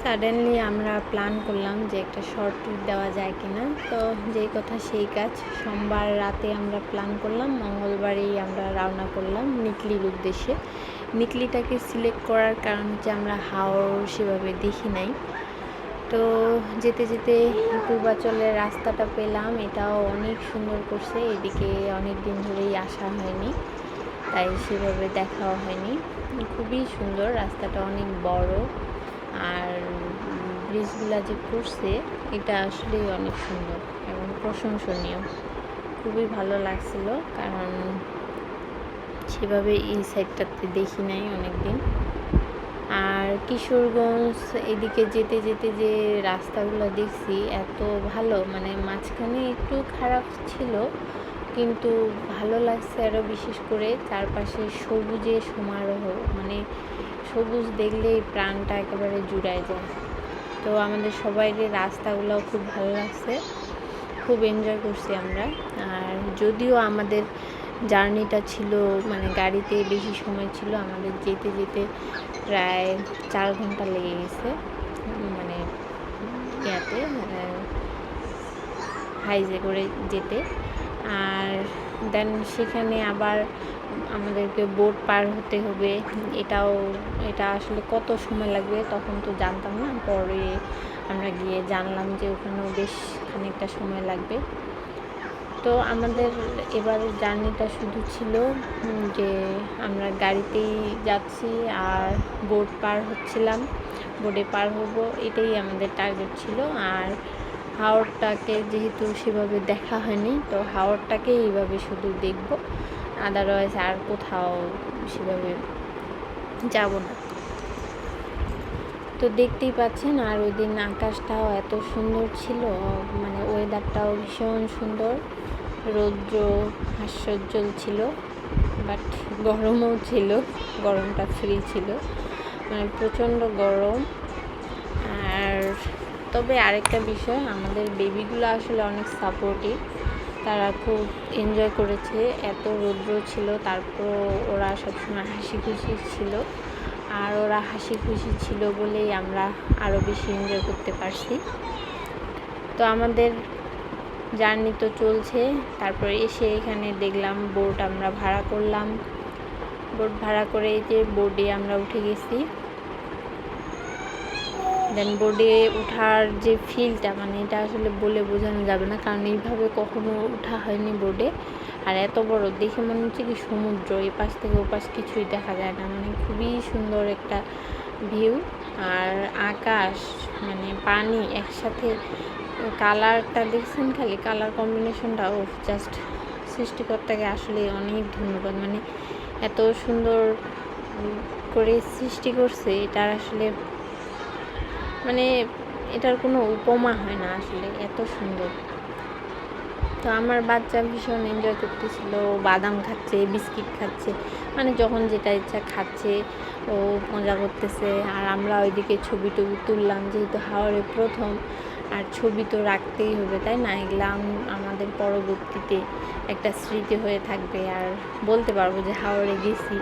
Suddenly আমরা plan করলাম যে একটা শর্ট ট্রিপ দেওয়া যায় কিনা। তো যেই কথা সেই কাজ, সোমবার রাতে আমরা প্ল্যান করলাম, মঙ্গলবারেই আমরা রওনা করলাম নিকলির উদ্দেশ্যে। নিকলিটাকে সিলেক্ট করার কারণ হচ্ছে আমরা হাওর সেভাবে দেখি নাই। তো যেতে যেতে পূর্বাচলের রাস্তাটা পেলাম, এটাও অনেক সুন্দর করছে। এদিকে অনেক দিন ধরেই আসা হয়নি, তাই সেভাবে দেখাও হয়নি। খুবই সুন্দর, রাস্তাটা অনেক বড়, আর ব্রিজগুলা যে করছে এটা আসলেই অনেক সুন্দর এবং প্রশংসনীয়। খুবই ভালো লাগছিল, কারণ সেভাবে এই সাইডটাতে দেখি নাই অনেক দিন। আর কিশোরগঞ্জ এদিকে যেতে যেতে যে রাস্তাগুলো দেখছি এত ভালো, মানে মাঝখানে একটু খারাপ ছিল কিন্তু ভালো লাগছে আরও, বিশেষ করে চারপাশে সবুজে সমারোহ, মানে সবুজ দেখলেই প্রাণটা একেবারে জুড়ায় যায়। তো আমাদের সবাইয়ের রাস্তাগুলোও খুব ভালো লাগছে, খুব এনজয় করছি আমরা। আর যদিও আমাদের জার্নিটা ছিল, মানে গাড়িতে বেশি সময় ছিল, আমাদের যেতে যেতে প্রায় 4 ঘন্টা লেগে গেছে, মানে ইয়াতে হাইজে করে যেতে। আর দেন সেখানে আবার আমাদেরকে বোট পার হতে হবে, এটা আসলে কত সময় লাগবে তখন তো জানতাম না, পরে আমরা গিয়ে জানলাম যে ওখানেও বেশ খানিকটা সময় লাগবে। তো আমাদের এবারের জার্নিটা শুধু ছিল যে আমরা গাড়িতেই যাচ্ছি আর বোট পার হচ্ছিলাম, বোটে পার হব, এটাই আমাদের টার্গেট ছিল। আর হাওরটাকে যেহেতু সেভাবে দেখা হয়নি, তো হাওরটাকে এইভাবে শুধু দেখব, আদারওয়াইজ আর কোথাও সেভাবে যাব না। তো দেখতেই পাচ্ছেন, আর ওই দিন আকাশটাও এত সুন্দর ছিল, মানে ওয়েদারটাও ভীষণ সুন্দর, রৌদ্র হাস্যোজ্জ্বল ছিল, বাট গরমও ছিল, গরমটা ফ্রি ছিল, মানে প্রচণ্ড গরম। আর তবে আরেকটা বিষয়, আমাদের বেবিগুলো আসলে অনেক সাপোর্টিভ, তারা খুব এনজয় করেছে। এত রৌদ্র ছিল, তারপর ওরা সবসময় হাসি খুশি ছিল, আর ওরা হাসি খুশি ছিল বলেই আমরা আরও বেশি এনজয় করতে পারছি। তো আমাদের জার্নি তো চলছে, তারপরে এসে এখানে দেখলাম বোট আমরা ভাড়া করলাম, বোট ভাড়া করে যে বোটে আমরা উঠে গেছি। দেন বোটে ওঠার যে ফিলটা, মানে এটা আসলে বলে বোঝানো যাবে না, কারণ এইভাবে কখনো ওঠা হয়নি বোটে। আর এত বড়, দেখে মনে হচ্ছে কি সমুদ্র, এ পাশ থেকে ও পাশ কিছুই দেখা যায় না, মানে খুবই সুন্দর একটা ভিউ। আর আকাশ, মানে পানি একসাথে, কালারটা দেখছেন, খালি কালার কম্বিনেশনটা, ও জাস্ট সৃষ্টিকর্তাকে আসলে অনেক ধন্যবাদ, মানে এত সুন্দর করে সৃষ্টি করছে, এটার আসলে মানে এটার কোনো উপমা হয় না, আসলে এত সুন্দর। তো আমার বাচ্চা ভীষণ এনজয় করতেছিল, বাদাম খাচ্ছে, বিস্কিট খাচ্ছে, মানে যখন যেটা ইচ্ছা খাচ্ছে, ও মজা করতেছে। আর আমরা ওইদিকে ছবি টবি তুললাম, যেহেতু হাওড়ে প্রথম, আর ছবি তো রাখতেই হবে, তাই না? এগুলো আমাদের পরবর্তীতে একটা স্মৃতি হয়ে থাকবে, আর বলতে পারবো যে হাওড়ে গেছি।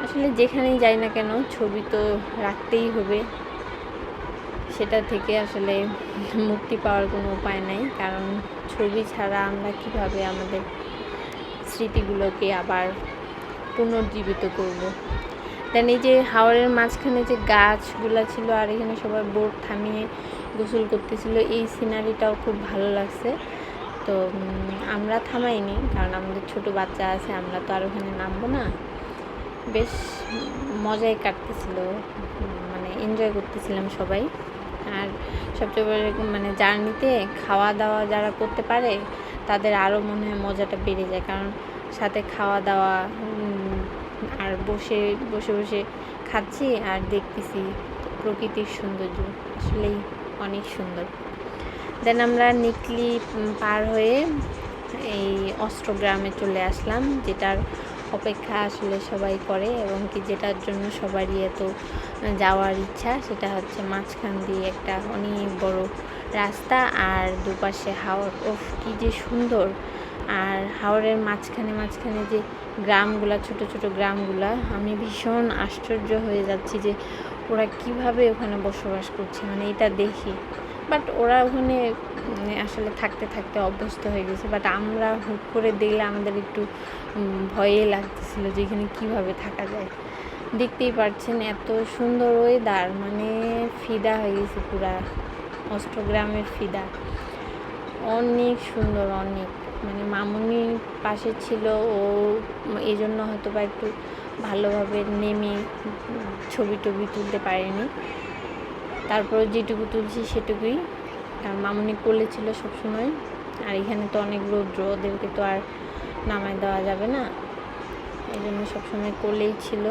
আসলে যেখানেই যাই না কেন ছবি তো রাখতেই হবে, সেটা থেকে আসলে মুক্তি পাওয়ার কোনো উপায় নাই, কারণ ছবি ছাড়া আমরা কিভাবে আমাদের স্মৃতিগুলোকে আবার পুনর্জীবিত করব। দেন এই যে হাওরের মাঝখানে যে গাছগুলো ছিল, আর এখানে সবাই বোট থামিয়ে গোসল করতেছিল, এই সিনারিটাও খুব ভালো লাগছে। তো আমরা থামাইনি, কারণ আমাদের ছোট বাচ্চা আছে, আমরা তো আর ওখানে নামবো না। বেশ মজাই কাটতেছিল, মানে এনজয় করতেছিলাম সবাই। আর সবচেয়ে বড়, মানে জার্নিতে খাওয়া দাওয়া যারা করতে পারে তাদের আরও মনে হয় মজাটা বেড়ে যায়, কারণ সাথে খাওয়া দাওয়া, আর বসে বসে বসে খাচ্ছি আর দেখতেছি প্রকৃতির সৌন্দর্য, আসলেই অনেক সুন্দর। দেন আমরা নিকলি পার হয়ে এই অষ্টগ্রামে চলে আসলাম, যেটার অপেক্ষা আসলে সবাই করে, এবং কি যেটার জন্য সবারই এত যাওয়ার ইচ্ছা, সেটা হচ্ছে মাঝখান দিয়ে একটা অনেক বড় রাস্তা, আর দুপাশে হাওর, ওফ কি যে সুন্দর। আর হাওরের মাঝখানে মাঝখানে যে গ্রামগুলা, ছোট ছোট গ্রামগুলা, আমি ভীষণ আশ্চর্য হয়ে যাচ্ছি যে ওরা কিভাবে ওখানে বসবাস করছে মানে এটা দেখি। বাট ওরা ওখানে আসলে থাকতে থাকতে অভ্যস্ত হয়ে গেছে। বাট আমরা হুট করে দেখলে আমাদের একটু ভয়ে লাগতেছিল যে এখানে কীভাবে থাকা যায়। দেখতেই পাচ্ছেন এত সুন্দর ওয়েদার, মানে ফিদা হয়ে গেছে পুরা অষ্টগ্রামের ফিদা। অনেক সুন্দর, অনেক, মানে মামুনি পাশে ছিল, ও এই জন্য হয়তো বা একটু ভালোভাবে নেমে ছবি টবি তুলতে পারিনি। তারপর যেটুকু তুলছি সেটুকুই, কারণ মামুনি কোলে ছিল সবসময়। আর এখানে তো অনেক রৌদ্র, ওদেরকে তো আর নামায় দেওয়া যাবে না, এই জন্য সবসময় কোলেই ছিল।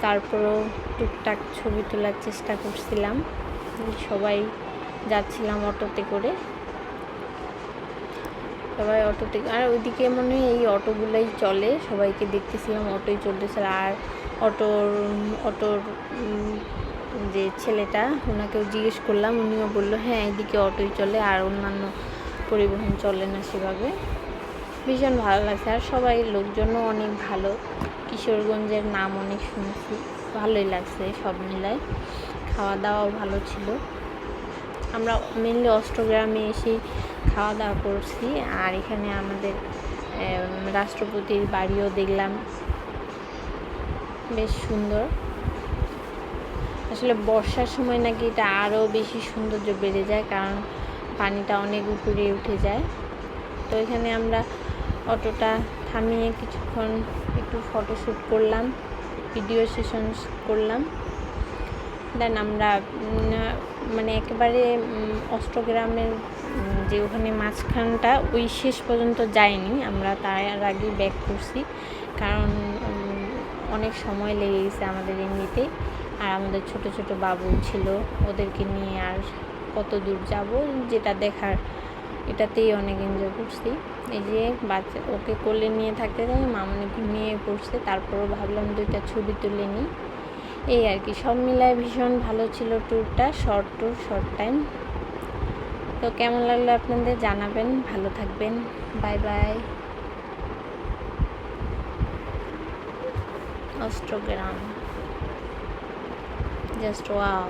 তারপরও টুকটাক ছবি তোলার চেষ্টা করছিলাম। সবাই যাচ্ছিলাম অটোতে করে, সবাই অটোতে। আর ওইদিকে মনে হয় এই অটোগুলোই চলে, সবাইকে দেখতেছিলাম অটোই চলতেছিল। আর অটোর যে ছেলেটা, ওনাকেও জিজ্ঞেস করলাম, উনিও বললো হ্যাঁ এদিকে অটোই চলে, আর অন্যান্য পরিবহন চলে না সেভাবে। ভীষণ ভালো লাগছে। আর সবাই লোকজনও অনেক ভালো, কিশোরগঞ্জের নাম অনেক শুনছি, ভালোই লাগছে সব মিলায়। খাওয়া দাওয়াও ভালো ছিল। আমরা মেনলি অষ্টগ্রামে এসেই খাওয়া দাওয়া করছি। আর এখানে আমাদের রাষ্ট্রপতির বাড়িও দেখলাম, বেশ সুন্দর। আসলে বর্ষার সময় নাকি এটা আরও বেশি সৌন্দর্য বেড়ে যায়, কারণ পানিটা অনেক উপরে উঠে যায়। তো এখানে আমরা অটোটা থামিয়ে কিছুক্ষণ একটু ফটোশ্যুট করলাম, ভিডিও সেশন করলাম। দেন আমরা মানে একেবারে অষ্টগ্রামের যে ওখানে মাঝখানটা ওই শেষ পর্যন্ত যাইনি আমরা, তার আগে ব্যাক করছি, কারণ অনেক সময় লেগে গেছে আমাদের এমনিতেই। আর আমাদের ছোট ছোট বাবু ছিল, ওদেরকে নিয়ে আর কত দূর যাব, যেটা দেখার এটাতেই অনেক এনজয় করছি। এই যে বাচ্চা ওকে কোলে নিয়ে থাকতে থাকতে মামুনি ঘুমিয়ে পড়ছে, তারপরও ভাবলাম 2টা ছবি তুলে নিই। এই আর কি, সব মিলায় ভীষণ ভালো ছিল ট্যুরটা, শর্ট ট্যুর, শর্ট টাইম। তো কেমন লাগলো আপনাদের জানাবেন, ভালো থাকবেন, bye bye. Astagram, just wow.